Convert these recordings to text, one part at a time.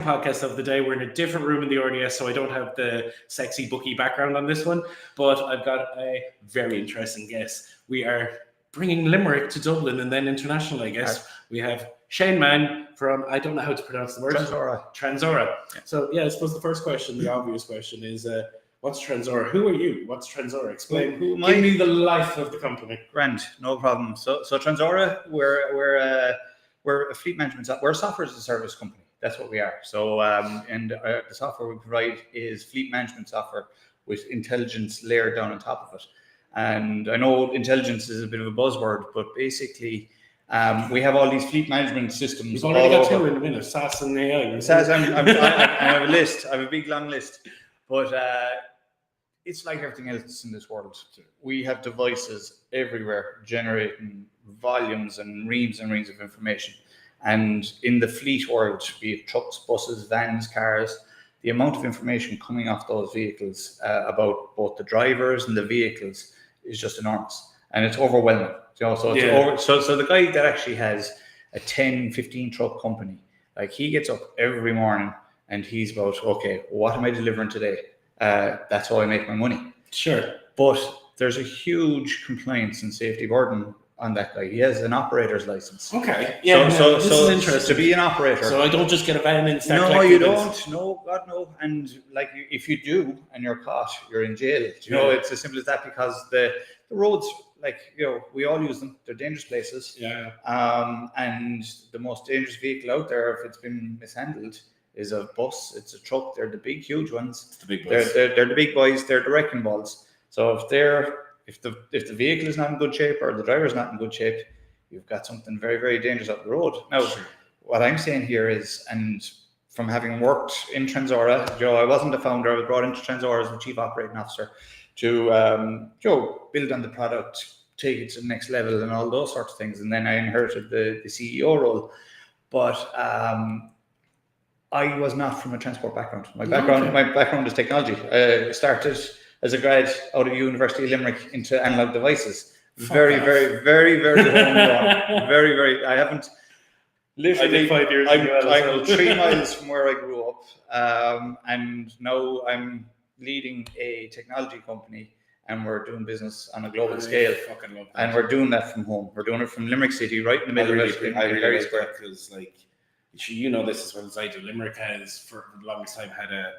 podcast of the day. We're in a different room in the RDS, so I don't have the sexy bookie background on this one, but I've got a very interesting guest. We are bringing Limerick to Dublin and then international, I guess. We have Shane Mann from, I don't know how to pronounce the word. Tranzaura. Yeah. So yeah, I suppose the first question, the obvious question is, what's Tranzaura? Who are you? What's Tranzaura? Explain. Give me the life of the company. Grand, no problem. So Tranzaura, we're a fleet management. We're a software as a service company. That's what we are. So the software we provide is fleet management software with intelligence layered down on top of it. And I know intelligence is a bit of a buzzword, but basically we have all these fleet management systems. We've already got two in a minute, SaaS and AI. SaaS, I have a list. I have a big long list. But it's like everything else in this world. We have devices everywhere generating volumes and reams of information. And in the fleet world, be it trucks, buses, vans, cars, the amount of information coming off those vehicles about both the drivers and the vehicles is just enormous. And it's overwhelming. So the guy that actually has a 10, 15 truck company, like he gets up every morning and he's about, okay, what am I delivering today? That's how I make my money. Sure. But there's a huge compliance and safety burden on that guy. He has an operator's license. Okay. Yeah. So this is interesting. To be an operator. So I don't just get a van and start. No, you don't. No, God, no. And like, if you do, and you're caught, you're in jail. You know, it's as simple as that, because the roads, like, you know, we all use them. They're dangerous places. Yeah. And the most dangerous vehicle out there, if it's been mishandled, is a bus. It's a truck. They're the big, huge ones. It's the big boys. They're the big boys. They're the wrecking balls. So if the vehicle is not in good shape or the driver is not in good shape, you've got something very, very dangerous up the road. Now, what I'm saying here is, and from having worked in Tranzaura, Joe, I wasn't the founder. I was brought into Tranzaura as the chief operating officer to build on the product, take it to the next level, and all those sorts of things. And then I inherited the CEO role, but I was not from a transport background. My background is technology. I started as a grad out of University of Limerick into analog devices. Very homegrown. Very, very. I haven't. Literally, I did 5 years ago. I'm 3 miles from where I grew up, and now I'm leading a technology company, and we're doing business on a global scale. Fucking love that. And we're doing that from home. We're doing it from Limerick City, right in the middle of it. I really like that, because, like, you know this as well as I do. Limerick has, for the longest time, had a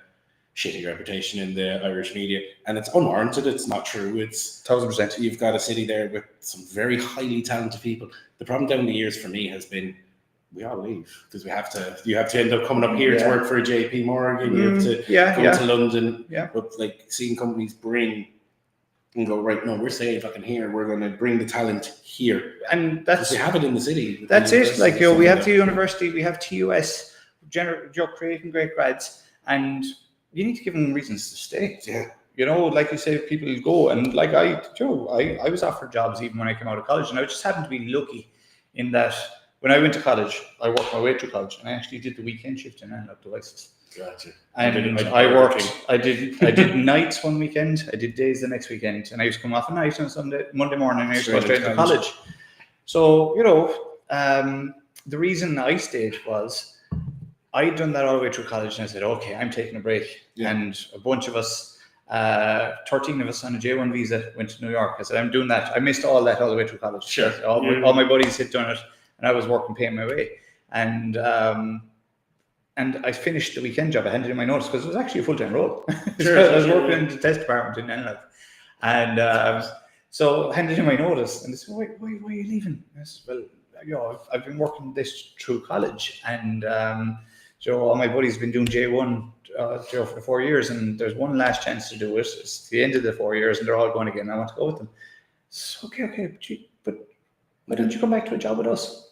shitty reputation in the Irish media, and it's unwarranted. It's not true. It's 1000%. You've got a city there with some very highly talented people. The problem down the years for me has been, we all leave because you have to end up coming up here to work for a JP Morgan. You have to go to London. Yeah. But like, seeing companies bring and go, right, no, we're staying fucking here. We're going to bring the talent here, and that's, we have it in the city. That's it. Like, you know, we have the university, we have TUS, creating great grads, and you need to give them reasons to stay. Yeah. You know, like you say, people go, and like I was offered jobs even when I came out of college, and I just happened to be lucky in that when I went to college, I worked my way through college, and I actually did the weekend shift in analog devices. Gotcha. And I did nights one weekend, I did days the next weekend, and I used to come off a night on Monday morning, and I used to go straight to college. So, you know, the reason I stayed was I'd done that all the way through college, and I said, okay, I'm taking a break. Yeah. And a bunch of us, 13 of us on a J1 visa, went to New York. I said, I'm doing that. I missed all that all the way through college. Sure. All my buddies had done it, and I was working, paying my way. And I finished the weekend job. I handed in my notice because it was actually a full-time role. I was working in the test department in analog. And so I handed in my notice, and they said, why are you leaving? I said, well, you know, I've been working this through college, and all my buddies have been doing J1 for 4 years, and there's one last chance to do it. It's the end of the 4 years, and they're all going again. I want to go with them. So, okay, but why don't you come back to a job with us?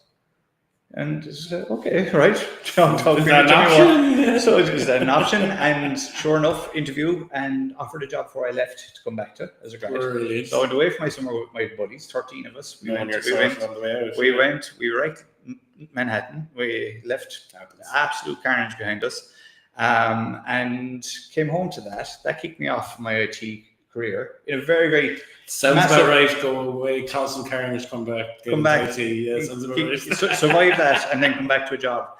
And okay, right. Is that an option? So is that an option? And sure enough, interview and offered a job before I left to come back to as a graduate. So I went away for my summer with my buddies, 13 of us. We were right Manhattan. We left absolute carnage behind us, and came home to that. That kicked me off my IT career in a very, very sounds massive, about right. Go away, cause some carnage, come back. IT. Yeah, sounds about right. Survive that, and then come back to a job.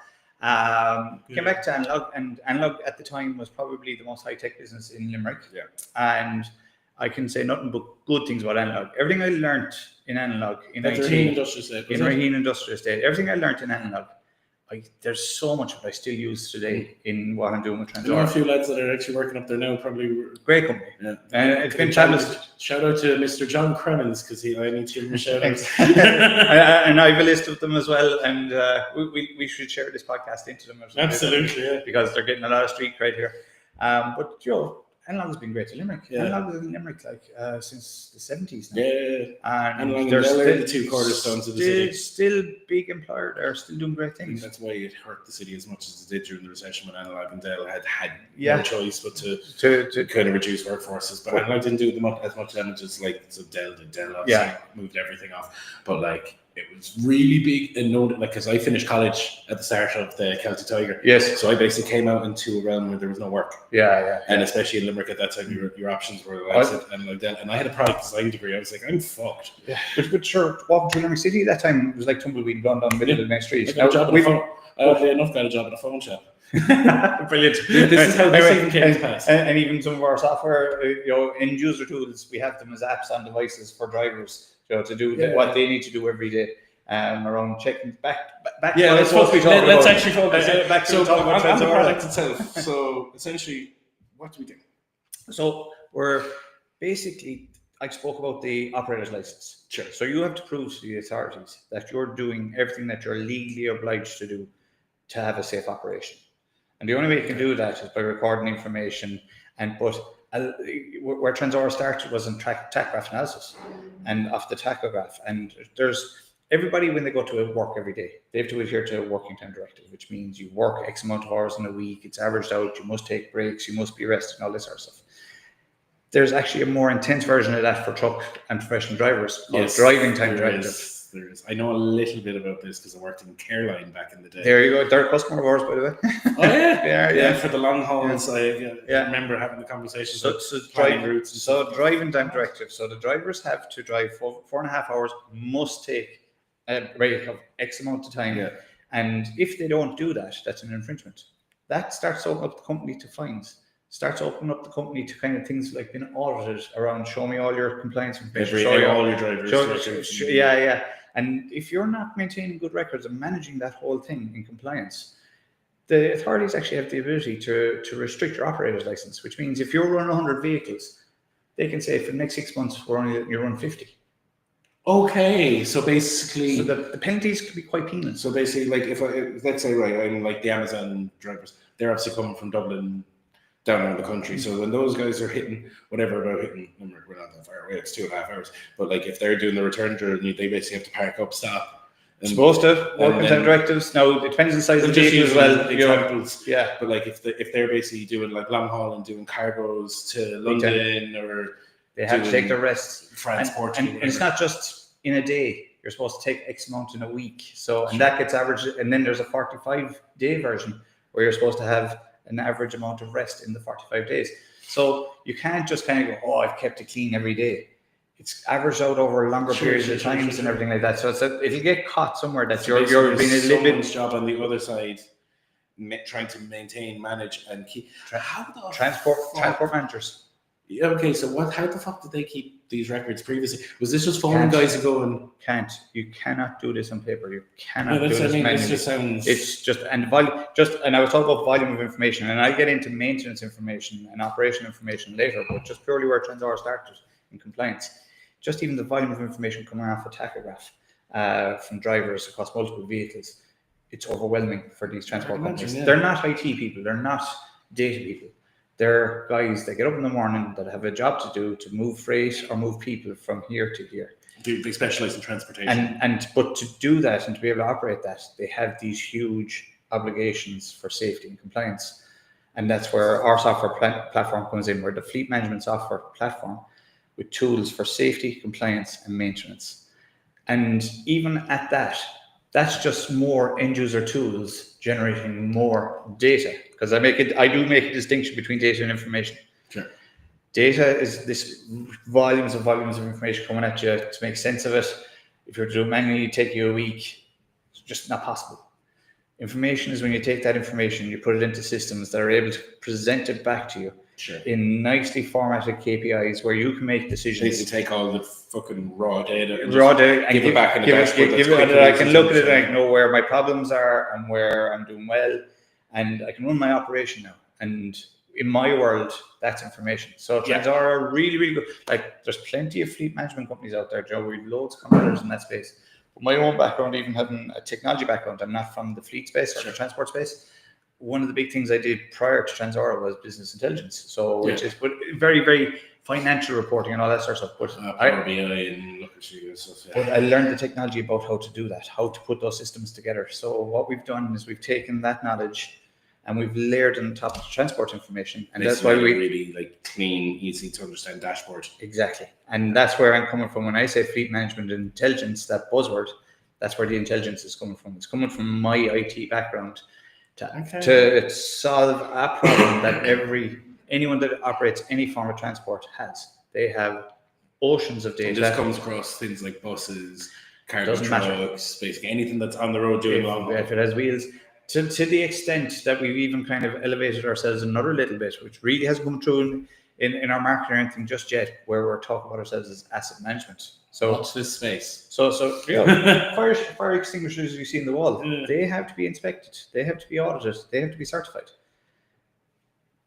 Came back to analog, and analog at the time was probably the most high-tech business in Limerick. Yeah. And I can say nothing but good things about analog. Everything I learned in analog in IT, Raheen Industrial Estate, everything I learned in analog, there's so much of it I still use today in what I'm doing with Tranzaura. There are a few lads that are actually working up there now, probably. Great company. Yeah. And it's been fabulous. Shout out to Mr. John Cremens, because I need to give him a shout out. And I have a list of them as well, and we should share this podcast into them. Absolutely, yeah. Because they're getting a lot of street cred here. But Joe, analog has been great to Limerick. Yeah. Analog is in Limerick since the 70s now. Yeah. And Analog they're and Dell still, are the two cornerstones of the city. Still big employer. They're still doing great I think things. that's why it hurt the city as much as it did during the recession, when Analog and Dell had Yeah. no choice but to kind of reduce workforces. But Analog didn't do as much damage as Dell did. Dell obviously moved everything off. But it was really big, and because I finished college at the start of the Celtic Tiger. Yes. So I basically came out into a realm where there was no work. Yeah. And especially in Limerick at that time, your options were and I had a product design degree. I was like, I'm fucked. Yeah. But sure, walking through Limerick City that time, it was like tumbleweed gone down the middle of the main street. I got a job at a phone shop. Brilliant. This is how this even came to pass. And even some of our software, end user tools, we have them as apps on devices for drivers, to do what they need to do every day. Around checking back. Yeah, let's actually focus. Back to on the Tranzaura. product itself. So essentially, what do we do? So we're basically, I spoke about the operator's license. Sure. So you have to prove to the authorities that you're doing everything that you're legally obliged to do to have a safe operation. And the only way you can do that is by recording information. Where Tranzaura started was in tachograph analysis and off the tachograph. And there's everybody, when they go to work every day, they have to adhere to a working time directive, which means you work X amount of hours in a week. It's averaged out. You must take breaks. You must be rested and all this sort of stuff. There's actually a more intense version of that for truck and professional drivers called driving time directive. There is. I know a little bit about this because I worked in Caroline back in the day. There you go. They're a customer of ours, by the way. Oh yeah, yeah. For the long hauls, I remember having the conversation. So driving time directive. So the drivers have to drive 4.5 hours. Must take a break of X amount of time. Yeah. And if they don't do that, that's an infringement. That starts opening up the company to fines. Starts opening up the company to kind of things like being audited around. Show me all your compliance information. All your drivers. Yeah. And if you're not maintaining good records and managing that whole thing in compliance, the authorities actually have the ability to restrict your operator's license, which means if you're running 100 vehicles, they can say for the next 6 months, you're running 50. Okay, so basically, so the penalties could be quite penal. So basically, let's say I'm like the Amazon drivers, they're obviously coming from Dublin down around the country. So when those guys are hitting whatever about hitting, we're not that far away, it's 2.5 hours. But if they're doing the return journey, they basically have to park up, stop. Supposed to work with time directives. Now it depends on the size of the vehicle as well. Examples. Yeah. But if they're basically doing long haul and doing cargos to London, or they have to take their rest. Transport. And it's not just in a day. You're supposed to take X amount in a week. So and that gets averaged, and then there's a 45-day version where you're supposed to have an average amount of rest in the 45 days. So you can't just kind of go, I've kept it clean every day. It's averaged out over longer periods of times and everything like that. So if you get caught somewhere that you're being a little bit job on the other side, trying to maintain, manage, and keep transport managers. Yeah, okay, so how the fuck did they keep these records previously? Was this just phone guys who go and you cannot do this on paper. You cannot do this manually. It just sounds. It's just and I was talking about volume of information, and I'll get into maintenance information and operation information later, but just purely where Tranzaura started in compliance, just even the volume of information coming off a tachograph from drivers across multiple vehicles, it's overwhelming for these transport companies. Yeah. They're not IT people. They're not data people. They're guys that get up in the morning that have a job to do to move freight or move people from here to here. They specialize in transportation. But to do that and to be able to operate that, they have these huge obligations for safety and compliance. And that's where our software platform comes in. We're the fleet management software platform with tools for safety, compliance, and maintenance. And even at that, that's just more end user tools generating more data. Because I do make a distinction between data and information. Sure. Data is this volumes of information coming at you to make sense of it. If you're to do it manually, it'd take you a week. It's just not possible. Information is when you take that information, you put it into systems that are able to present it back to you in nicely formatted KPIs where you can make decisions. Basically take all the fucking raw data and give it back in the dashboard. I can look at it and I know where my problems are and where I'm doing well, and I can run my operation now. And in my world, that's information. So Tranzaura are really, really good. Like, there's plenty of fleet management companies out there, Joe. We've loads of competitors in that space. But my own background, even having a technology background, I'm not from the fleet space or the transport space. One of the big things I did prior to Tranzaura was business intelligence. So, which is very, very financial reporting and all that sort of stuff. But Power BI and look at you and stuff. But I learned the technology about how to do that, how to put those systems together. So what we've done is we've taken that knowledge and we've layered on top of the transport information, and that's why we really like clean, easy to understand dashboard. Exactly, and that's where I'm coming from when I say fleet management and intelligence. That buzzword, that's where the intelligence is coming from. It's coming from my IT background to solve a problem that anyone that operates any form of transport has. They have oceans of data. And this comes across things like buses, cargo trucks, basically anything that's on the road doing long haul. If it has wheels. To the extent that we've even kind of elevated ourselves another little bit, which really hasn't come through in our marketing or anything just yet, where we're talking about ourselves as asset management. So what's this space? So fire extinguishers you see in the wall, they have to be inspected, they have to be audited, they have to be certified.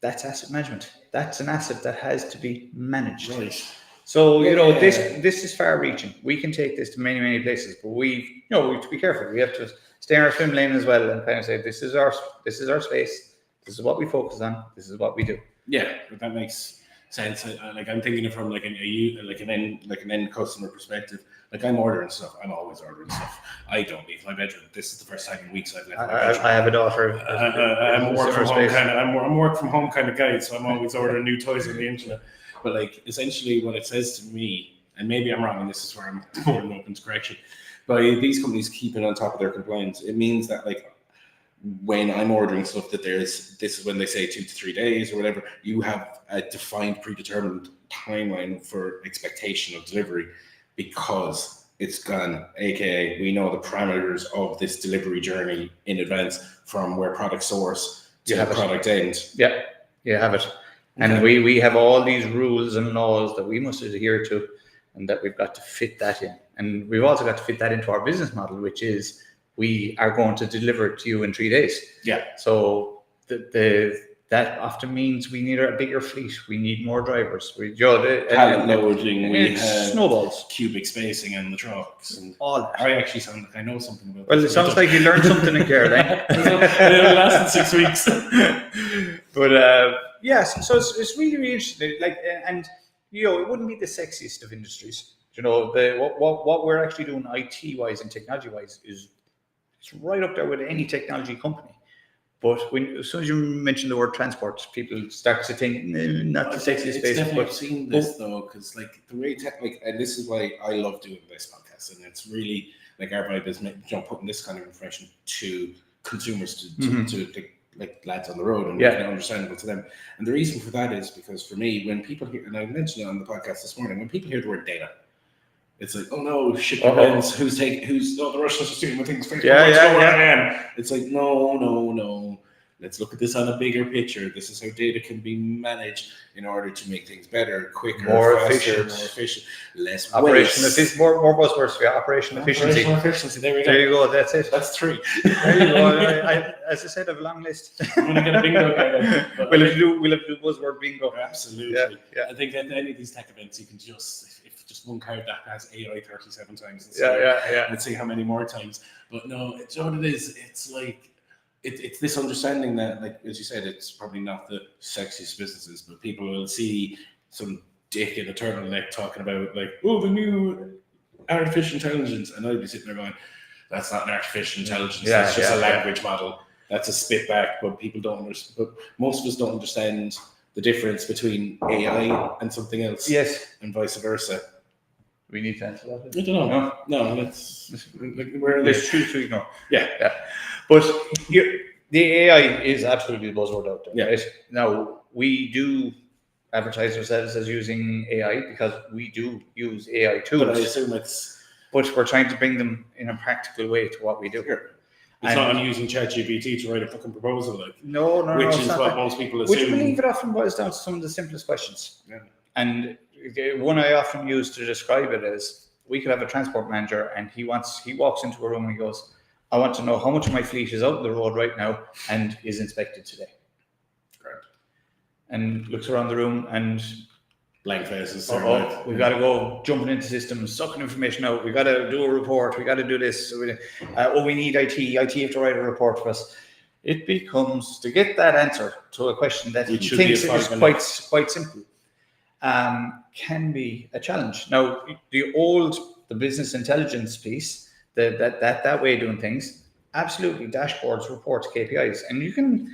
That's asset management. That's an asset that has to be managed. Right. So this is far reaching. We can take this to many, many places, but we have to be careful. We have to stay in our swim lane as well and kind of say, this is our space, this is what we focus on, this is what we do. Yeah, but that makes sense. Like, I'm thinking it from like an end customer perspective. Like, I'm ordering stuff. I'm always ordering stuff. I don't leave my bedroom. This is the first time in weeks I've left my bedroom. I have a daughter. I'm a work from home kind of guy, so I'm always ordering new toys on the internet. But like, essentially what it says to me, and maybe I'm wrong, and this is where I'm more than open to correction, by these companies keeping on top of their compliance, it means that like when I'm ordering stuff that this is when they say 2 to 3 days or whatever, you have a defined, predetermined timeline for expectation of delivery because it's gone, aka we know the parameters of this delivery journey in advance from where product source to the product end. Yeah, you have it. And we have all these rules and laws that we must adhere to and that we've got to fit that in. And we've also got to fit that into our business model, which is we are going to deliver it to you in 3 days. Yeah. So that often means we need a bigger fleet. We need more drivers. Pallet loading, we have snowballs, cubic spacing in the trucks, and all that. I actually sound like I know something about. Well, it sounds like you learned something in Caroline. It lasted 6 weeks. But yes, so it's really, really interesting. Like, and it wouldn't be the sexiest of industries. What we're actually doing IT wise and technology wise is it's right up there with any technology company. But as soon as you mention the word transport, people start to think not the sexiest space. I've seen this though, because like the way and this is why I love doing this podcast, and it's really like our vibe is putting this kind of information to consumers to like lads on the road and making it understandable to them. And the reason for that is because for me, when people hear, and I mentioned it on the podcast this morning, when people hear the word data, it's like, oh no, shit happens. The Russians are stealing my things. It's like, no. Let's look at this on a bigger picture. This is how data can be managed in order to make things better, quicker, faster, more efficient, less operational waste. More buzzwords for operational efficiency. Operational efficiency. There you go. That's it. That's 3. There you go. As I said, I have a long list. I'm gonna get a bingo guy. We'll have to do buzzword bingo. Absolutely. Yeah. I think at any of these tech events, you can just one card that has AI 37 times. And see how many more times. But no, you know what it is? It's like it's this understanding that, like as you said, it's probably not the sexiest businesses, but people will see some dick in a turtleneck talking about like, oh, the new artificial intelligence, and I'll be sitting there going, that's not an artificial intelligence. That's just a language model. That's a spit back. But people don't understand. But most of us don't understand the difference between AI and something else. Yes, and vice versa. We need to answer that. I don't know. No, let's choose to ignore. Yeah. But the AI is absolutely the buzzword out there. Yeah. Right? Now, we do advertise ourselves as using AI because we do use AI tools. But I assume but we're trying to bring them in a practical way to what we do. Sure. It's not I'm using ChatGPT to write a fucking proposal, like which is what most people assume. Which, believe it, often boils down to some of the simplest questions. Yeah. And one I often use to describe it is, we could have a transport manager, and he walks into a room and he goes, I want to know how much of my fleet is out on the road right now and is inspected today. Correct. And looks around the room and blank faces. We've got to go jumping into systems, sucking information out. We've got to do a report. We've got to do this. We need IT. IT have to write a report for us. It becomes, to get that answer to a question that he thinks is quite simple, can be a challenge. Now, the business intelligence piece, that way of doing things, absolutely, dashboards, reports, KPIs, and you can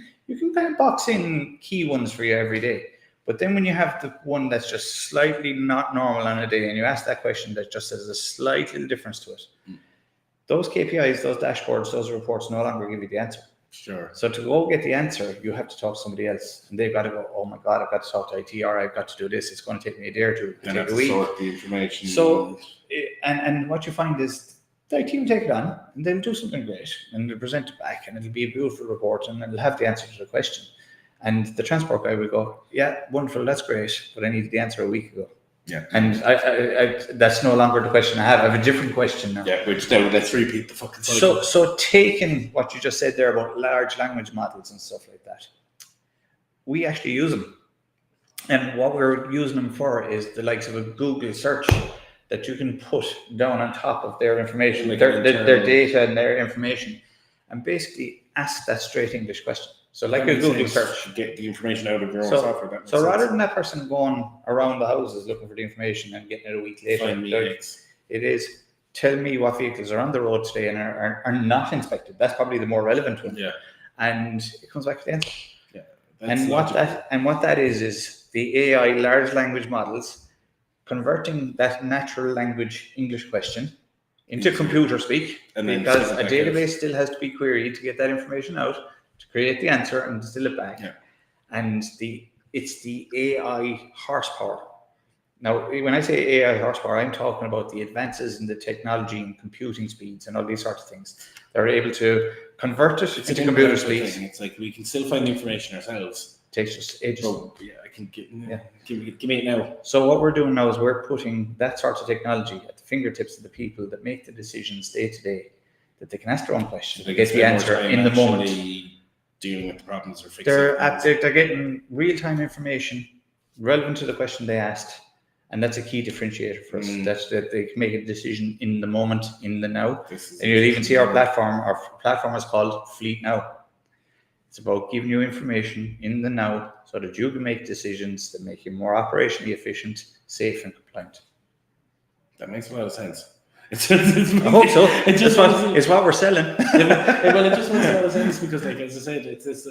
kind of box in key ones for you every day. But then when you have the one that's just slightly not normal on a day, and you ask that question that just has a slight little difference to it, those KPIs, those dashboards, those reports no longer give you the answer. Sure. So to go get the answer, you have to talk to somebody else, and they've got to go, oh my God, I've got to talk to IT, or I've got to do this. It's going to take me a day or two. And have to sort the information. So, and what you find is the IT will take it on, and they'll do something great, and they'll present it back, and it'll be a beautiful report, and it'll have the answer to the question. And the transport guy will go, yeah, wonderful, that's great, but I needed the answer a week ago. Yeah. And I that's no longer the question I have. I have a different question now. Yeah, which now let's repeat the fucking cycle. So taking what you just said there about large language models and stuff like that, we actually use them. And what we're using them for is the likes of a Google search that you can put down on top of their information, like their data and their information, and basically ask that straight English question. So like a Google search. Get the information out of your own software. So rather than that person going around the houses looking for the information and getting it a week later, it is, tell me what vehicles are on the road today and are not inspected. That's probably the more relevant one. Yeah. And it comes back to the answer. Yeah. And what that is the AI large language models converting that natural language English question into computer speak, and because a database still has to be queried to get that information out, to create the answer and distill it back. Yeah. And it's the AI horsepower. Now, when I say AI horsepower, I'm talking about the advances in the technology and computing speeds and all these sorts of things. They're able to convert it into computer speeds. It's like we can still find the information ourselves. It takes just ages. Oh, yeah, I can give me it now. So what we're doing now is we're putting that sort of technology at the fingertips of the people that make the decisions day to day, that they can ask their own question, they get the answer in the moment. Dealing with the problems or fixing they're getting real-time information relevant to the question they asked, and that's a key differentiator for us. That's that they can make a decision in the moment, in the now. And you'll even see our platform is called Fleet Now. It's about giving you information in the now so that you can make decisions that make you more operationally efficient, safe, and compliant. That makes a lot of sense. I hope so. It's what we're selling. Well, it just makes a lot of sense because, like, as I said, it's this,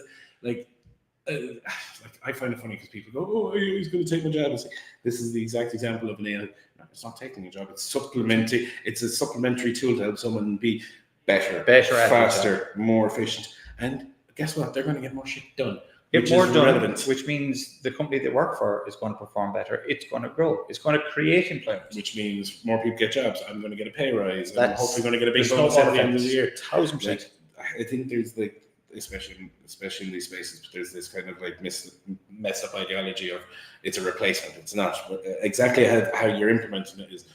I find it funny because people go, "Oh, he's going to take my job." And say, this is the exact example of an AI. No, it's not taking your job. It's supplementary. It's a supplementary tool to help someone be better, faster, more efficient. And guess what? They're going to get more shit done. Which means the company they work for is going to perform better. It's going to grow. It's going to create employment. Which means more people get jobs. I'm going to get a pay rise. I'm hopefully going to get a big bonus at the end of the year. 1,000%. I think there's especially in these spaces, there's this kind of like messed up ideology of it's a replacement. It's not. Exactly how you're implementing it is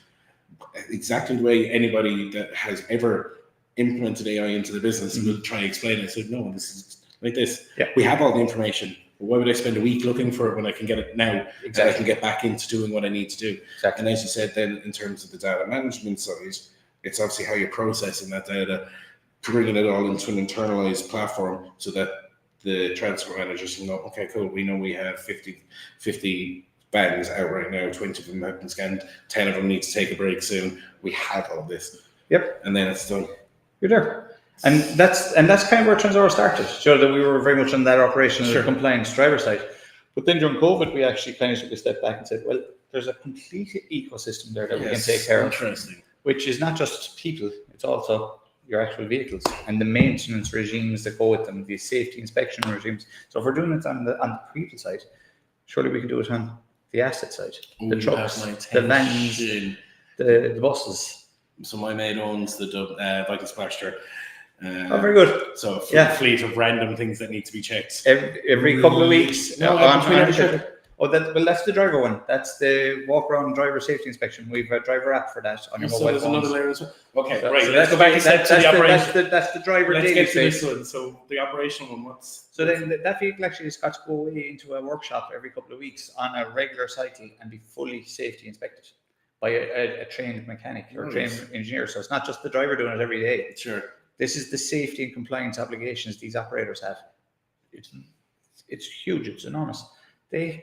exactly the way anybody that has ever implemented AI into the business will try and explain it. So no, this is like this. Yeah. We have all the information. Why would I spend a week looking for it when I can get it now? Exactly. And I can get back into doing what I need to do. Exactly. And as you said, then in terms of the data management side, it's obviously how you're processing that data, bringing it all into an internalized platform so that the transport managers can go, okay, cool. We know we have 50 bags out right now. 20 of them have been scanned. 10 of them need to take a break soon. We have all this. Yep. And then it's done. You're there. And that's kind of where Tranzaura started. So that we were very much on that operational compliance driver side. But then during COVID, we actually kind of took a step back and said, well, there's a complete ecosystem there that we can take care of. Which is not just people, it's also your actual vehicles and the maintenance regimes that go with them, the safety inspection regimes. So if we're doing it on the people side, surely we can do it on the asset side. The trucks, the vans, the buses. So my mate owns the Viking Splash. Very good. So fleet of random things that need to be checked every couple of weeks. between every trip. That's the driver one. That's the walk around driver safety inspection. We've a driver app for that on your mobile there's phones. another layer as well. Okay, So, right. so Let's go back to the operation. That's the driver Let's daily get to space. this one. So the operational one. Then that vehicle actually has got to go away into a workshop every couple of weeks on a regular cycle and be fully safety inspected by a trained mechanic or trained engineer. So it's not just the driver doing it every day. Sure. This is the safety and compliance obligations these operators have. It's huge. It's enormous. They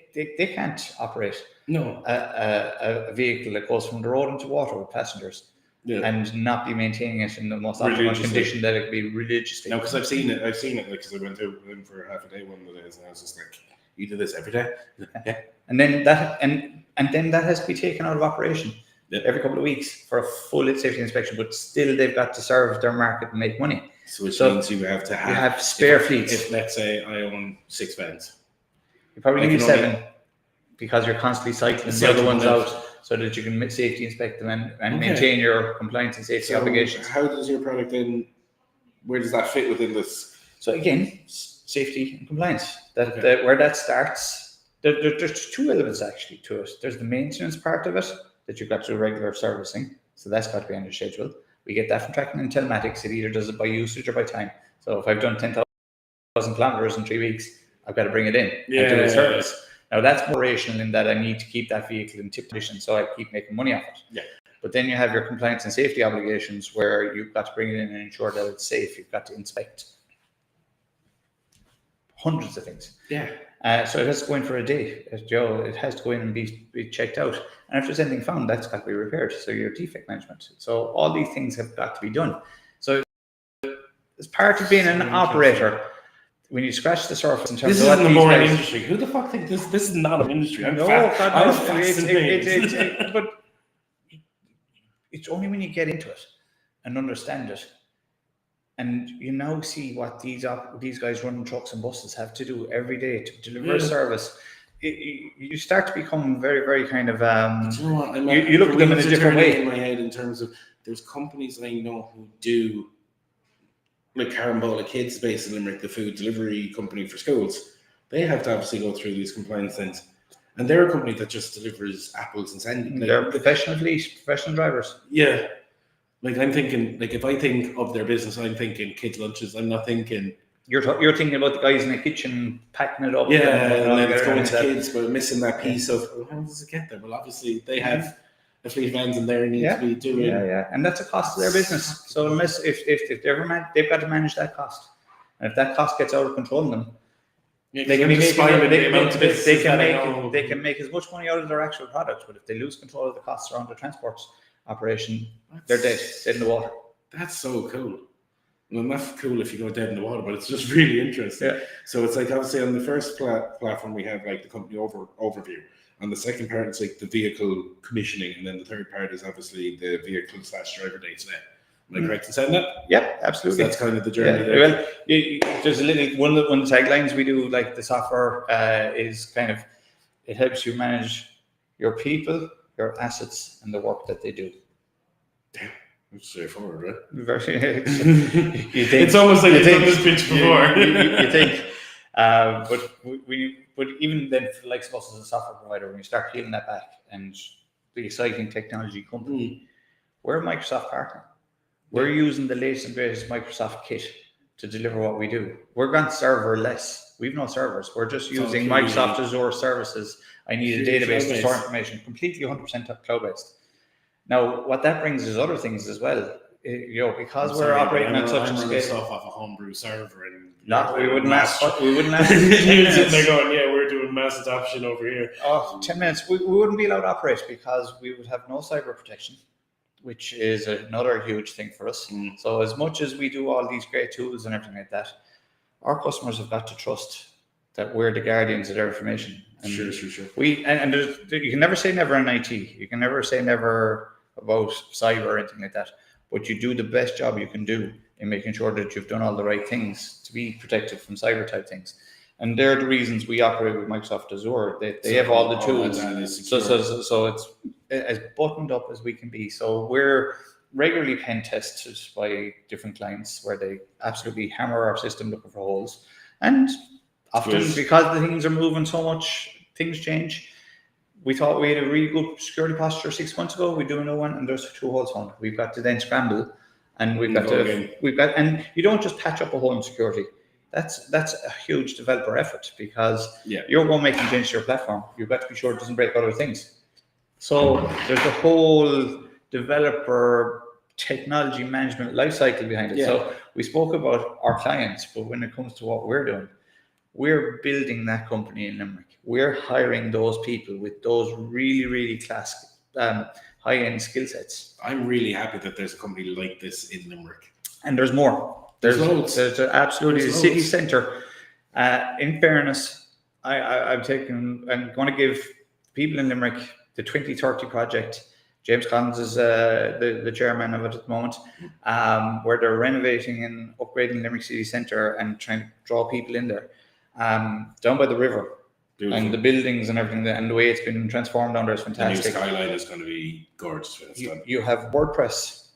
can't operate a vehicle that goes from the road into water with passengers and not be maintaining it in the most optimal condition that it could be religiously. No, because I've seen it because I went out with him for half a day one of the days, and I was just like, "You do this every day?" Yeah. And then that has to be taken out of operation every couple of weeks for a full safety inspection. But still, they've got to serve their market and make money. So which means you have to have spare fleets. If let's say I own 6 vans. You probably need 7 because you're constantly cycling the other ones out so that you can safety inspect them and maintain your compliance and safety obligations. How does your product then, where does that fit within this? So again, safety and compliance. Where that starts, there's 2 elements actually to it. There's the maintenance part of it that you've got to do regular servicing. So that's got to be on your schedule. We get that from tracking and telematics. It either does it by usage or by time. So if I've done 10,000 kilometers in 3 weeks, I've got to bring it in and do a service. Now that's more rational in that I need to keep that vehicle in tip condition so I keep making money off it. Yeah. But then you have your compliance and safety obligations where you've got to bring it in and ensure that it's safe. You've got to inspect hundreds of things. Yeah. So it has to go in for a day. It has to go in and be checked out. And if there's anything found, that's got to be repaired. So your defect management. So all these things have got to be done. So as part of being an operator, when you scratch the surface in terms of what these guys... This isn't a boring industry. Who the fuck thinks this is not an industry? I'm fascinated. But it's only when you get into it and understand it, and you now see what these guys running trucks and buses have to do every day to deliver a service. You start to become very, very kind of. You know what? You look at them in a different way. In my head, in terms of there's companies I know who do. Like Carambola Kids based in Limerick, the food delivery company for schools, they have to obviously go through these compliance things. And they're a company that just delivers apples and sandwiches. Like, they're professional drivers. Yeah. Like I'm thinking, like if I think of their business, I'm thinking kids' lunches. I'm not thinking... You're thinking about the guys in the kitchen packing it up. Yeah, and then it's going to kids, but missing that piece of, how does it get there? Well, obviously they have... the fleet of vans in there need to be doing. Yeah, and that's a cost of their business. So unless if they've got to manage that cost, and if that cost gets out of control of them, they can make as much money out of their actual product. But if they lose control of the costs around the transport operation, they're dead in the water. That's so cool. Well, not cool if you go dead in the water, but it's just really interesting. Yeah. So it's like obviously on the first platform we have like the company overview. On the second part, it's like the vehicle commissioning, and then the third part is obviously the vehicle/driver day-to-day. Am I correct in saying that? Yep, absolutely. So that's kind of the journey there. Well, there's a little one of the taglines we do, like the software is kind of, it helps you manage your people, your assets, and the work that they do. Damn, it's straightforward, right? It's almost like you've done this pitch before. You think. But even then, for like us as a software provider, when you start peeling that back and the exciting technology company, we're a Microsoft partner. We're using the latest and greatest Microsoft kit to deliver what we do. We're gone serverless. We've no servers. We're just using Microsoft Azure services. I need a database to store information, completely 100% cloud-based. Now, what that brings is other things as well. Because we're operating on such a scale. Stuff off a homebrew server, and we wouldn't ask. They're going, we're doing mass adoption over here. 10 minutes. We wouldn't be allowed to operate because we would have no cyber protection, which is another huge thing for us. So as much as we do all these great tools and everything like that, our customers have got to trust that we're the guardians of their information. And sure. You can never say never in IT. You can never say never about cyber or anything like that. But you do the best job you can do in making sure that you've done all the right things to be protected from cyber type things. And they're the reasons we operate with Microsoft Azure. They have all the tools. So it's as buttoned up as we can be. So we're regularly pen tested by different clients where they absolutely hammer our system looking for holes. And often, because the things are moving so much, things change. We thought we had a really good security posture 6 months ago. We do a new one, and there's 2 holes found. We've got to then scramble, and and you don't just patch up a hole in security. That's a huge developer effort, because you're going to make a change to your platform. You've got to be sure it doesn't break other things. So there's a whole developer technology management lifecycle behind it. Yeah. So we spoke about our clients, but when it comes to what we're doing, we're building that company in Limerick. We're hiring those people with those really, really class, high-end skill sets. I'm really happy that there's a company like this in Limerick. And there's more. There's absolutely a city centre. In fairness, I'm going to give people in Limerick the 2030 project. James Collins is the chairman of it at the moment, where they're renovating and upgrading Limerick City Centre and trying to draw people in there. Down by the river. Beautiful. And the buildings and everything, and the way it's been transformed down there is fantastic. The new skyline is going to be gorgeous. You have WordPress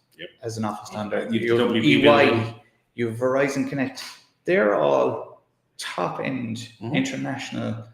as an office down there. You have EY, you have Verizon Connect. They're all top-end international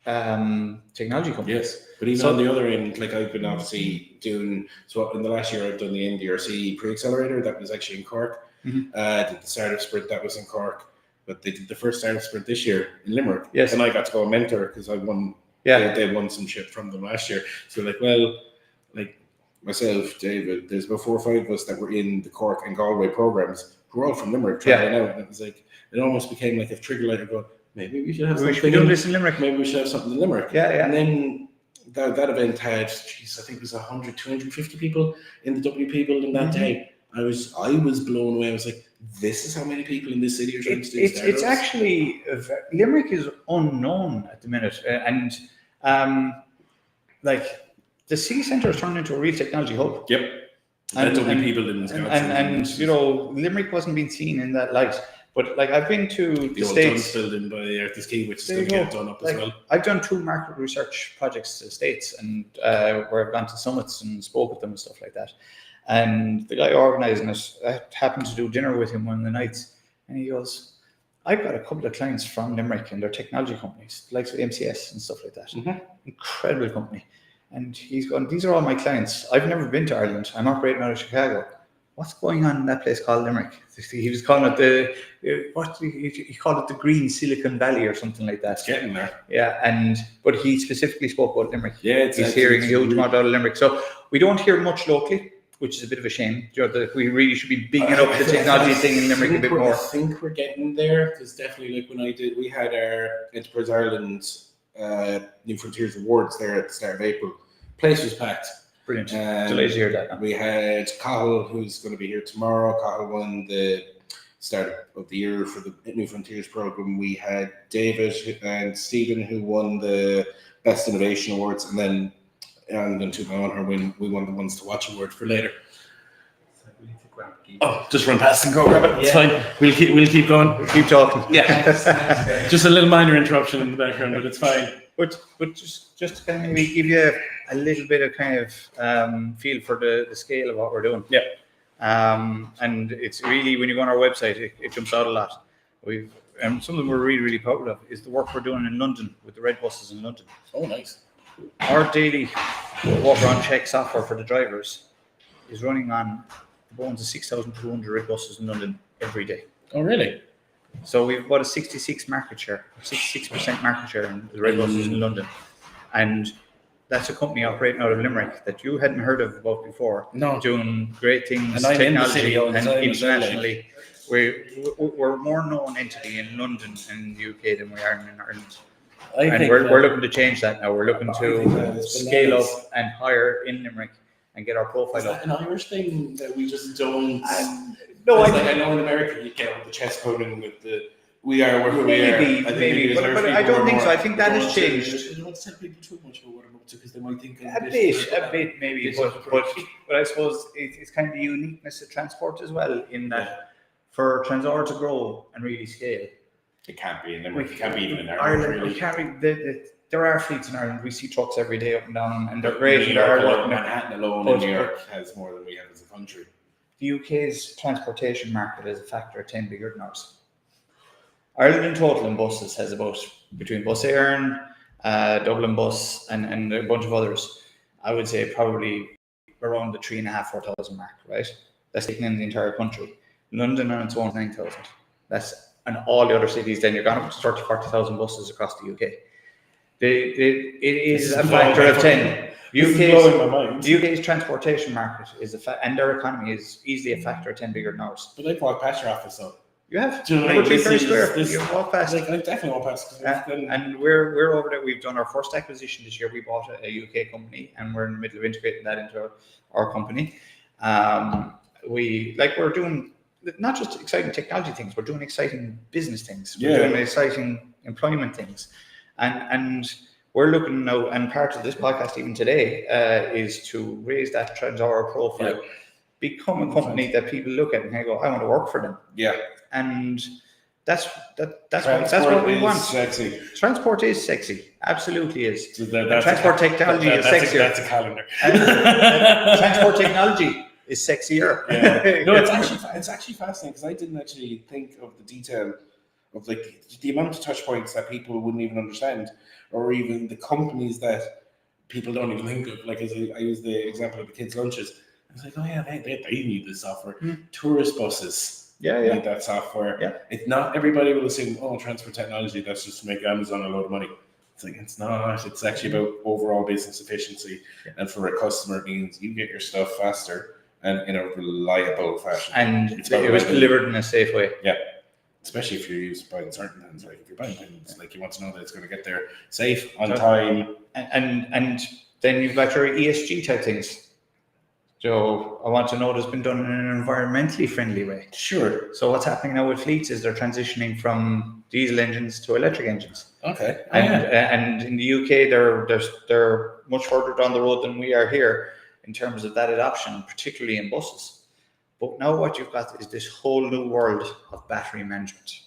technology companies. Yes, but even on the other end, like I've been obviously doing, so in the last year I've done the NDRC pre-accelerator, that was actually in Cork. Did the startup sprint, that was in Cork. But they did the first startup sprint this year in Limerick. Yes. And I got to go mentor because I won. Yeah. They won some shit from them last year. So like myself, David, there's about 4 or 5 of us that were in the Cork and Galway programs who were all from Limerick trying out. And it was like, it almost became like a trigger light of going, maybe we should have something in Limerick. Maybe we should have something in Limerick. Yeah. And then that event had, I think it was 100, 250 people in the WP building that day. I was blown away. I was like, this is how many people in this city are trying to do startups. It's actually, Limerick is unknown at the minute. And the city centre has turned into a real technology hub. Yep. And WP building and Limerick wasn't being seen in that light. But like I've been to the States. Building by the Arthur's Quay, which is going to get done up as well. I've done 2 market research projects to the States, and where I've gone to summits and spoke with them and stuff like that. And the guy organising it, I happened to do dinner with him one of the nights, and he goes, I've got a couple of clients from Limerick and their technology companies, like MCS and stuff like that. Incredible company. And he's going, these are all my clients. I've never been to Ireland. I'm operating out of Chicago. What's going on in that place called Limerick? He was calling it he called it the Green Silicon Valley or something like that. It's getting there. Yeah, but he specifically spoke about Limerick. Yeah, he's hearing a huge amount out of Limerick. So we don't hear much locally, which is a bit of a shame. We really should be bigging up the technology thing in Limerick a bit more. I think we're getting there, because definitely, like when we had our Enterprise Ireland New Frontiers Awards there at the start of April. Place was packed. Brilliant. Delighted to hear that. We had Cahill, who's going to be here tomorrow. Cahill won the Startup of the Year for the New Frontiers program. We had David and Stephen, who won the Best Innovation Awards, and then I'm going to my own win. We won the Ones to Watch award for later. Oh, just run past and go grab it. It's fine. We'll keep going. We'll keep talking. Yeah. Just a little minor interruption in the background, but it's fine. But just to kind of maybe give you a little bit of kind of feel for the scale of what we're doing. Yeah. And it's really, when you go on our website, it jumps out a lot. And something we're really, really proud of is the work we're doing in London with the red buses in London. Oh, nice. Our daily walk-around check software for the drivers is running on the bones of 6,200 red buses in London every day. Oh, really? So we've about a 66% market share in the red buses in London. And that's a company operating out of Limerick that you hadn't heard of about before. No. Doing great things, and technology and internationally. We're a more known entity in London and the UK than we are in Ireland. And we're looking to change that now. We're looking to scale up and hire in Limerick and get our profile up. Is that an Irish thing that we just don't? No, I know in America you get the chest pounding with the we are where we are. Maybe, but I don't think so. I think that has changed. I don't want to tell people too much about what I'm up to because they might think a bit maybe. But I suppose it's kind of the uniqueness of transport as well. In that, for Tranzaura to grow and really scale, it can't be in Limerick. It can't be even in Ireland. Really. We can't. there are fleets in Ireland. We see trucks every day up and down, and they're great. New York alone, Manhattan alone in New York has more than we have as a country. The UK's transportation market is a factor of 10 bigger than ours. Ireland in total in buses has about, between Bus Éireann, Dublin Bus, and a bunch of others, I would say probably around the 3,500-4,000 mark, right? That's taken in the entire country. London on its own 9,000. That's, and all the other cities, then you're going up to 30,000-40,000 buses across the UK. It is a factor of 10. The UK's transportation market is and their economy is easily a factor of 10 bigger than ours. But I've walked past your office, though. You have. Do you know what I mean? You walk past. I definitely walk past. And we're over there. We've done our first acquisition this year. We bought a UK company, and we're in the middle of integrating that into our company. We're doing not just exciting technology things. We're doing exciting business things. We're doing exciting employment things, and we're looking now. And part of this podcast, even today, is to raise that Tranzaura profile. Yeah. Become a company that people look at and they go, I want to work for them. Yeah. And that's what we want. Sexy. Transport is sexy. Absolutely is. So transport technology is sexier. That's a calendar. and transport technology is sexier. Yeah. No, it's actually fascinating because I didn't actually think of the detail of like the amount of touch points that people wouldn't even understand, or even the companies that people don't even think of. Like, as I use the example of the kids' lunches. I was like, oh yeah, they need this software. Tourist buses need that software. Yeah. It's not everybody will assume, transport technology, that's just to make Amazon a load of money. It's like, it's not. It's actually about overall business efficiency. Yeah. And for a customer, it means you get your stuff faster and in a reliable fashion. And it was delivered in a safe way. Yeah. Especially if you're buying certain things. Like if you're buying things, like you want to know that it's going to get there safe, on time. And then you've got your ESG type things. So I want to know it's been done in an environmentally friendly way. Sure. So what's happening now with fleets is they're transitioning from diesel engines to electric engines. Okay. And in the UK, they're much further down the road than we are here in terms of that adoption, particularly in buses. But now what you've got is this whole new world of battery management.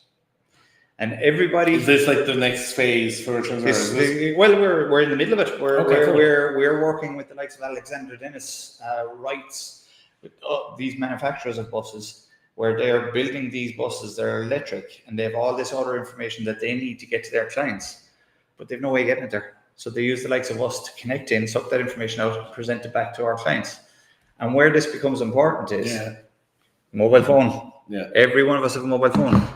And everybody is this like the next phase for Tranzaura? Well, we're in the middle of it. We're working with the likes of Alexander Dennis, Wrights, with these manufacturers of buses, where they're building these buses. They're electric, and they have all this other information that they need to get to their clients, but they've no way of getting it there. So they use the likes of us to connect in, suck that information out, and present it back to our clients. And where this becomes important is mobile phone. Yeah, every one of us have a mobile phone.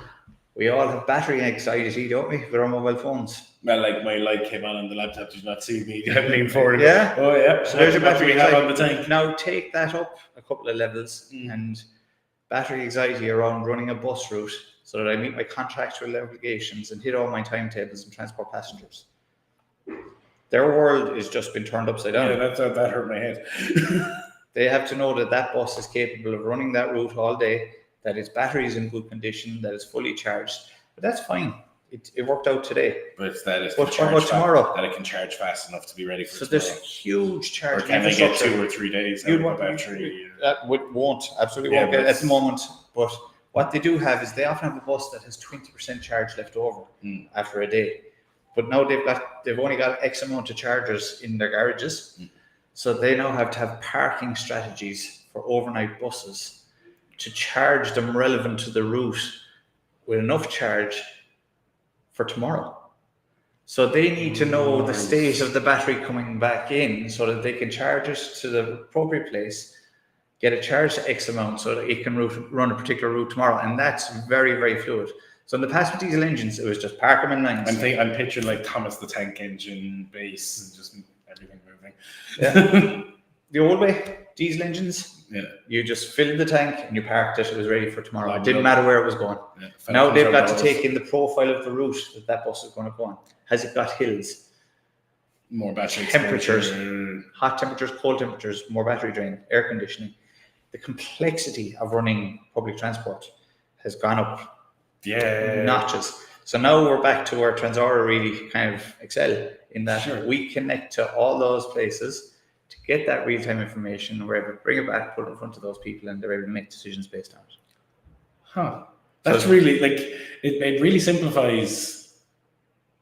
We all have battery anxiety, don't we, with our mobile phones? Well, like my light came on the laptop, did not see me leaning forward. Yeah. Oh, yeah. So there's your battery anxiety on the tank. Now take that up a couple of levels and battery anxiety around running a bus route so that I meet my contractual obligations and hit all my timetables and transport passengers. Their world has just been turned upside down. Yeah, that hurt my head. They have to know that bus is capable of running that route all day, that its battery is in good condition, that it's fully charged. But that's fine. It worked out today. But it's that what tomorrow? That it can charge fast enough to be ready for so tomorrow. There's huge charge. Or can they get 2 or 3 days out of a battery? That won't get at the moment. But what they do have is they often have a bus that has 20% charge left over after a day. But now they've only got X amount of chargers in their garages. So they now have to have parking strategies for overnight buses to charge them relevant to the route with enough charge for tomorrow. So they need to know the state of the battery coming back in so that they can charge it to the appropriate place, get it charged to X amount so that it can run a particular route tomorrow. And that's very, very fluid. So in the past with diesel engines, it was just park them in lines. I'm picturing like Thomas the Tank Engine base and just everything moving. Yeah. The old way, diesel engines, you just filled the tank and you parked it. It was ready for tomorrow. It didn't matter where it was going. Yeah. Now they've got to take in the profile of the route that bus is going to go on. Has it got hills? More battery temperatures, hot temperatures, cold temperatures, more battery drain, air conditioning. The complexity of running public transport has gone up notches. So now we're back to where Tranzaura really kind of excel in that we connect to all those places to get that real-time information, we're able to bring it back, put it in front of those people, and they're able to make decisions based on it. That's really, like, it really simplifies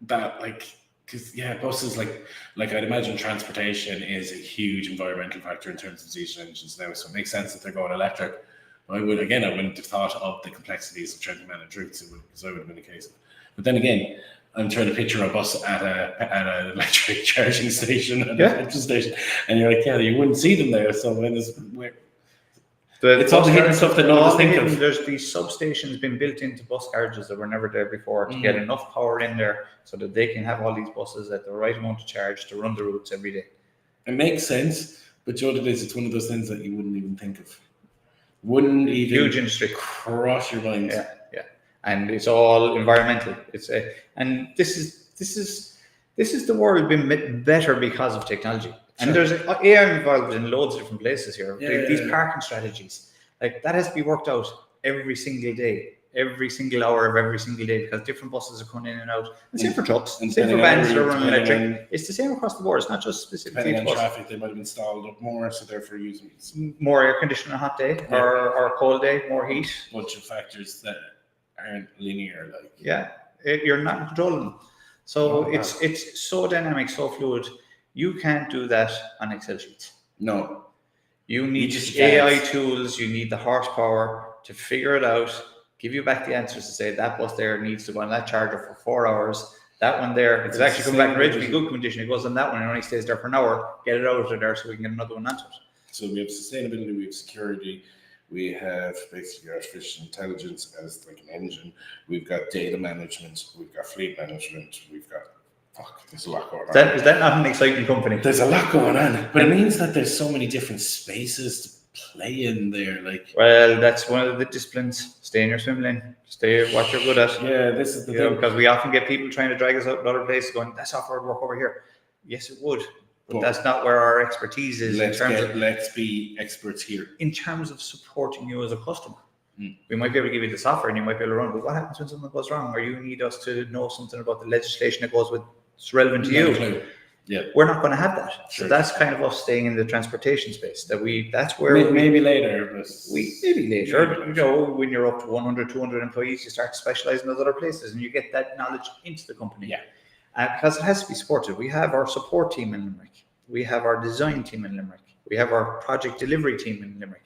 that, like, Because buses like I'd imagine transportation is a huge environmental factor in terms of diesel engines now, so it makes sense that they're going electric. I wouldn't have thought of the complexities of trying to manage routes, because I would have been the case. But then again, I'm trying to picture a bus at an electric charging station and a petrol station, and you're like, you wouldn't see them there. So it's all the hidden stuff that none of us think of. There's these substations been built into bus garages that were never there before to get enough power in there so that they can have all these buses at the right amount of charge to run the routes every day. It makes sense, but you know what it is? It's one of those things that you wouldn't even think of. Wouldn't even huge industry cross your mind. Yeah, and it's all environmental. And this is the world being better because of technology. And there's AI involved in loads of different places here. These parking strategies, like that has to be worked out every single day, every single hour of every single day, because different buses are coming in and out. And same for trucks, and same for vans that are running electric. It's the same across the board. It's not just specifically depending on traffic. They might have installed up more, so therefore using more air conditioning on a hot day or a cold day, more heat. Bunch of factors that aren't linear. You're not in control of them. So it's so dynamic, so fluid. You can't do that on Excel sheets. No. You need AI tools. You need the horsepower to figure it out, give you back the answers to say that bus there needs to go on that charger for 4 hours. That one there, it's actually come back in relatively good condition. It goes on that one and only stays there for an hour. Get it out of there so we can get another one onto it. So we have sustainability, we have security, we have basically artificial intelligence as like an engine. We've got data management, we've got fleet management, we've got there's a lot going on. Is that not an exciting company? There's a lot going on, but it means that there's so many different spaces to play in there. Well, that's one of the disciplines. Stay in your swim lane. Stay what you're good at. Yeah, this is the thing. Because we often get people trying to drag us out in other places going, that software would work over here. Yes, it would. But that's not where our expertise is. Let's be experts here. In terms of supporting you as a customer. We might be able to give you the software and you might be able to run, but what happens when something goes wrong or you need us to know something about the legislation that goes with it's relevant to you? Yeah, we're not going to have that. Sure. So that's kind of us staying in the transportation space. That's where maybe later. When you're up to 100, 200 employees, you start to specialize in those other places and you get that knowledge into the company. Yeah, because it has to be supported. We have our support team in Limerick. We have our design team in Limerick. We have our project delivery team in Limerick.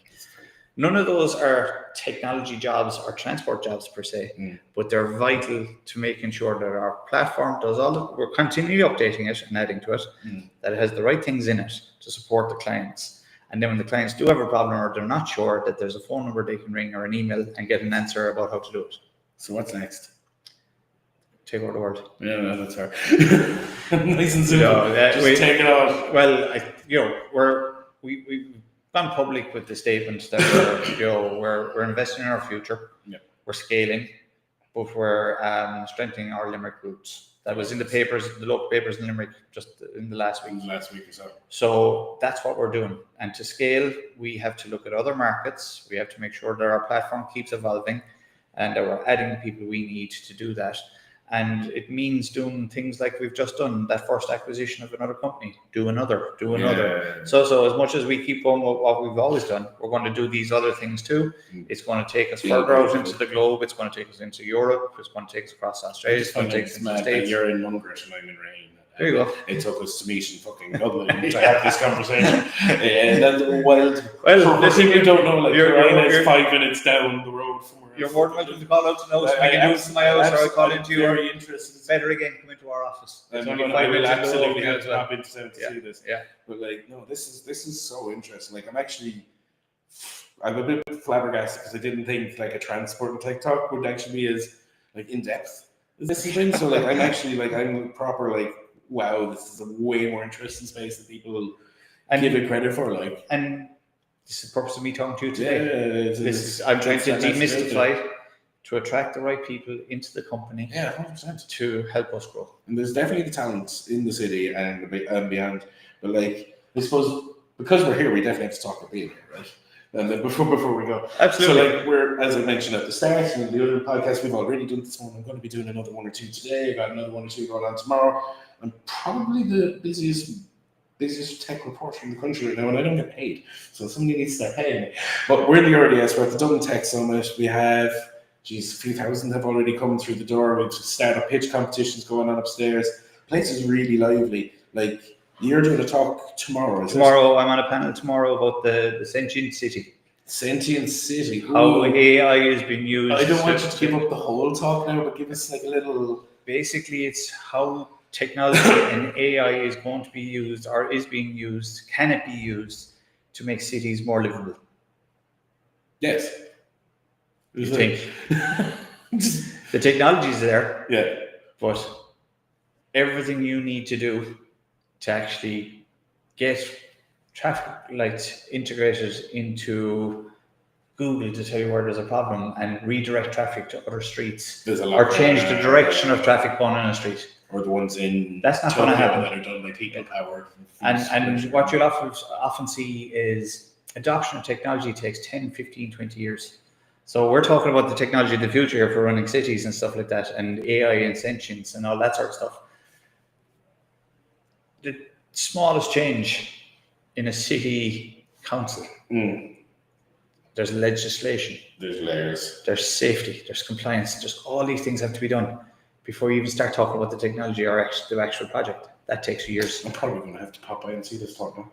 None of those are technology jobs or transport jobs per se, but they're vital to making sure that our platform does we're continually updating it and adding to it, that it has the right things in it to support the clients. And then when the clients do have a problem or they're not sure, that there's a phone number they can ring or an email and get an answer about how to do it. So what's next? Take over the world. Yeah, no, that's hard. Nice and simple. Just take it on. Well, we've gone public with the statement that we're investing in our future. Yeah. We're scaling, but we're strengthening our Limerick roots. That was in the papers, the local papers in Limerick, just in the last week. Last week or so. So that's what we're doing. And to scale, we have to look at other markets. We have to make sure that our platform keeps evolving and that we're adding the people we need to do that. And it means doing things like we've just done, that first acquisition of another company, do another. Yeah. So as much as we keep on with what we've always done, we're going to do these other things too. It's going to take us further out into the globe. It's going to take us into Europe. It's going to take us across Australia. It's going to take us into the States. You're in Mungrett and I'm in Rain. There you go. It took us to meet in fucking Dublin to have this conversation. And then, well, listen, you don't know, you're 5 minutes down the road from where you're more than welcome to call out to the house. I can do it from my house, or I call into you. Very interested. Better again, come into our office. I will absolutely have to pop into town to see this. Yeah. But this is so interesting. I'm a bit flabbergasted because I didn't think a transport and tech talk would actually be as in depth as this thing. So I'm actually I'm proper wow, this is a way more interesting space than people give it credit for. And this is the purpose of me talking to you today. I'm trying to demystify to attract the right people into the company. Yeah, 100%. To help us grow. And there's definitely the talents in the city and beyond. But I suppose because we're here, we definitely have to talk about being here, right? And then before we go, absolutely. So we're, as I mentioned at the start, and the other podcast we've already done this one. I'm going to be doing another 1 or 2 today. I got another 1 or 2 going on tomorrow. I'm probably the busiest tech reporter in the country right now, and I don't get paid, so somebody needs to start paying me. But we're in the RDS. We're at the Dublin Tech Summit. We have, a few thousand have already come through the door. We've startup pitch competitions going on upstairs. place is really lively. Like, you're doing a talk tomorrow, is Tomorrow, I'm on a panel tomorrow about the sentient city. Sentient city. How AI is being used. I don't want you to give up the whole talk now, but give us like a little... Basically, it's how technology and AI is going to be used, or is being used, can it be used to make cities more livable? Yes. You think? The technology is there. Yeah. But everything you need to do to actually get traffic lights integrated into Google to tell you where there's a problem and redirect traffic to other streets, or change the direction of traffic going on a street. Or the ones in that's not going to happen. That are done by people power. And what you'll often see is adoption of technology takes 10, 15, 20 years. So we're talking about the technology of the future here for running cities and stuff like that, and AI and sentience and all that sort of stuff. The smallest change in a city council, there's legislation, there's layers, there's safety, there's compliance, there's all these things have to be done before you even start talking about the technology or the actual project. That takes years. I'm probably going to have to pop by and see this talk now.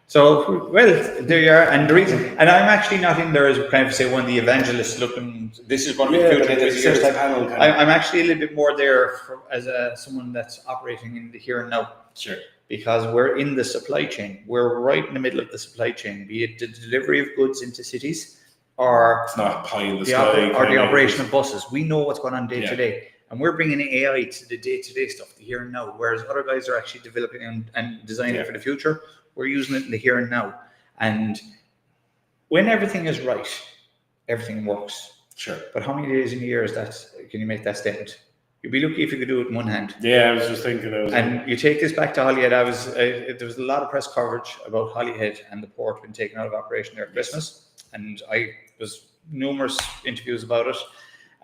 So, well, there you are. And the reason, and I'm actually not in there as kind of say one of the evangelists looking, this is going to be the future. I'm actually a little bit more there as someone that's operating in the here and now. Sure. Because we're in the supply chain. We're right in the middle of the supply chain, be it the delivery of goods into cities, or it's not pie in the sky, or the operation of buses. We know what's going on day to day. And we're bringing AI to the day-to-day stuff, the here and now, whereas other guys are actually developing and designing for the future. We're using it in the here and now. And when everything is right, everything works. Sure. But how many days in a year is that? Can you make that statement? You'd be lucky if you could do it in one hand. Yeah, I was just thinking. And you take this back to Holyhead. There was a lot of press coverage about Holyhead and the port being taken out of operation there at Christmas. And I was numerous interviews about it.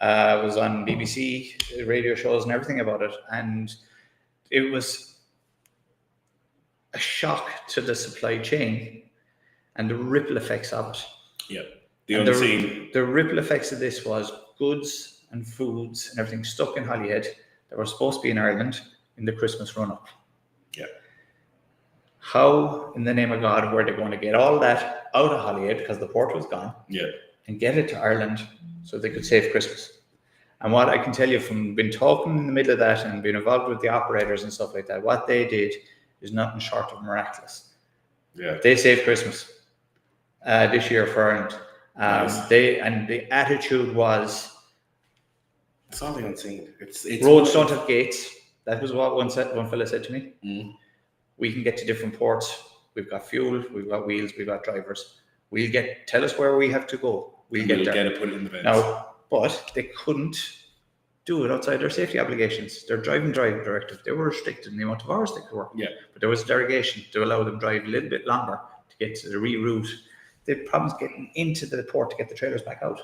I was on BBC radio shows and everything about it. And it was a shock to the supply chain and the ripple effects of it. Yeah. The ripple effects of this was goods and foods and everything stuck in Holyhead that were supposed to be in Ireland in the Christmas run-up. Yeah. How, in the name of God, were they going to get all that out of Holyhead because the port was gone? Yeah. And get it to Ireland so they could save Christmas? And what I can tell you from being talking in the middle of that and being involved with the operators and stuff like that, what they did is nothing short of miraculous. Yeah. They saved Christmas this year for Ireland. Nice. The attitude was, it's all the unseen. It's roads don't have gates. That was what one fella said to me. We can get to different ports. We've got fuel. We've got wheels. We've got drivers. Tell us where we have to go. We'll get there. Put it in the vents. Now, but they couldn't do it outside their safety obligations. Their driving directive, they were restricted in the amount of hours they could work. Yeah. But there was a derogation to allow them to drive a little bit longer to get to the reroute. They had problems getting into the port to get the trailers back out.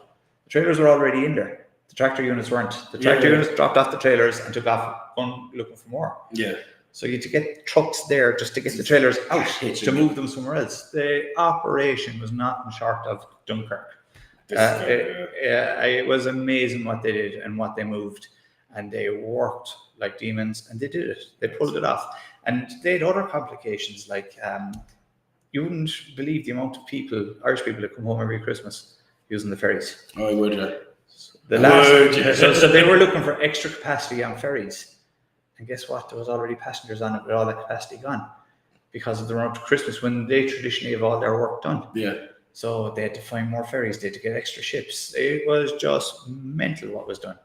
The trailers were already in there. The tractor units weren't. The tractor units dropped off the trailers and took off looking for more. Yeah. So you had to get trucks there just to get the trailers out to move them somewhere else. The operation was nothing short of Dunkirk. It was amazing what they did and what they moved, and they worked like demons, and they did it. They pulled it off, and they had other complications. Like you wouldn't believe the amount of Irish people that come home every Christmas using the ferries. Oh, I would. So they were looking for extra capacity on ferries, and guess what? There was already passengers on it with all that capacity gone because of the run up to Christmas when they traditionally have all their work done. Yeah. So they had to find more ferries, they had to get extra ships. It was just mental what was done.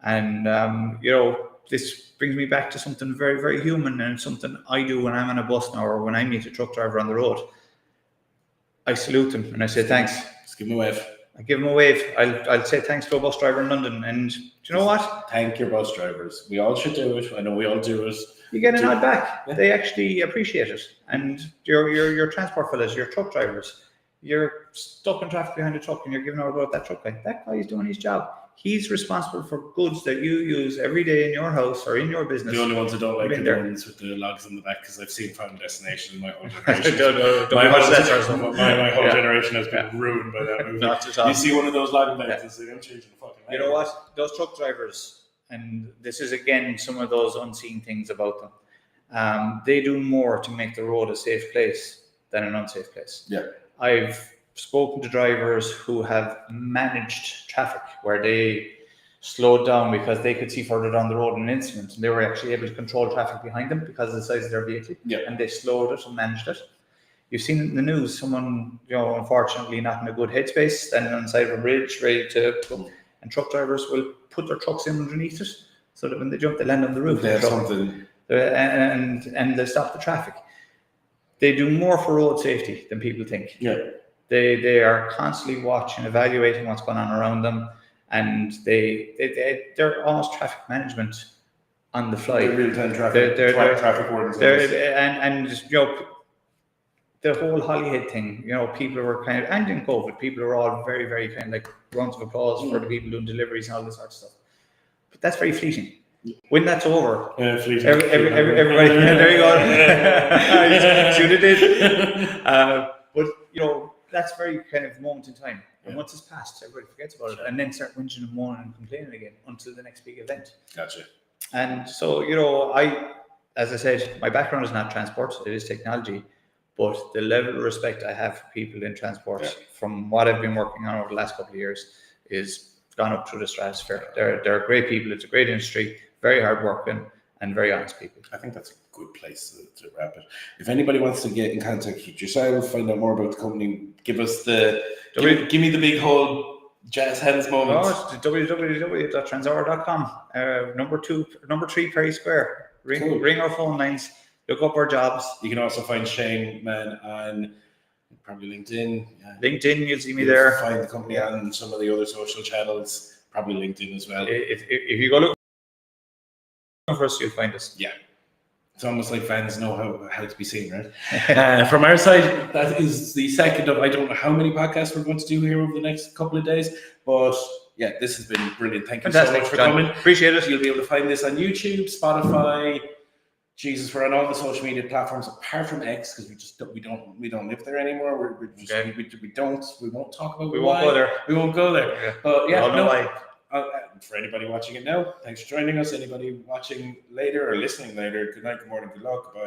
And, this brings me back to something very, very human and something I do when I'm on a bus now or when I meet a truck driver on the road. I salute them and I say, thanks. Just give him a wave. I give him a wave. I'll say thanks to a bus driver in London. And do you know what? Thank your bus drivers. We all should do it. I know we all do it. You get a nod back. Yeah. They actually appreciate it. And your transport fellas, your truck drivers, you're stuck in traffic behind a truck and you're giving out about that truck guy. That guy is doing his job. He's responsible for goods that you use every day in your house or in your business. The only ones I don't like are the ones with the logs in the back because I've seen Final Destination in my whole generation. My whole generation has been ruined by that movie. You see one of those logging bags and say, I'm changing the fucking life. You know what? Those truck drivers and this is again some of those unseen things about them. They do more to make the road a safe place than an unsafe place. Yeah. I've spoken to drivers who have managed traffic where they slowed down because they could see further down the road an incident, and they were actually able to control traffic behind them because of the size of their vehicle. Yeah. And they slowed it and managed it. You've seen in the news someone, unfortunately not in a good headspace, standing on the side of a bridge, ready to, and truck drivers will put their trucks in underneath it, so that when they jump, they land on the roof. There's something, and they stop the traffic. They do more for road safety than people think. Yeah. They are constantly watching, evaluating what's going on around them, and they're almost traffic management on the fly. They're real-time traffic. They're traffic wardens. And the whole Hollyhead thing, people were kind of, and in COVID, people were all very, very kind of like rounds of applause for the people doing deliveries and all this sort of stuff. But that's very fleeting. When that's over, everybody, there you go. Shoot it in. But that's very kind of moment in time. And once it's passed, everybody forgets about it, and then start whinging and moaning and complaining again until the next big event. Gotcha. And so, as I said, my background is not transport; it is technology. But the level of respect I have for people in transport, from what I've been working on over the last couple of years, is gone up through the stratosphere. They're great people. It's a great industry, very hard working, and very honest people. I think that's a good place to wrap it. If anybody wants to get in contact with yourself, find out more about the company, give me the big whole jazz hands moment. Oh, it's www.tranzaura.com. Number 3 Perry Square. Ring our phone lines. Look up our jobs. You can also find Shane Mann on probably LinkedIn. LinkedIn, you'll see me there. Find the company on some of the other social channels, probably LinkedIn as well. If you go look for us, you'll find us. Yeah. It's almost like fans know how to be seen, right? From our side, that is the second of, I don't know how many podcasts we're going to do here over the next couple of days, but yeah, this has been brilliant. Thank you so much for coming. Appreciate it. You'll be able to find this on YouTube, Spotify. Jesus, we're on all the social media platforms apart from X, because we don't live there anymore. We won't talk about. We won't go there. We won't go there. Yeah. But yeah, no way. For anybody watching it now, thanks for joining us. Anybody watching later or listening later, good night, good morning, good luck, bye.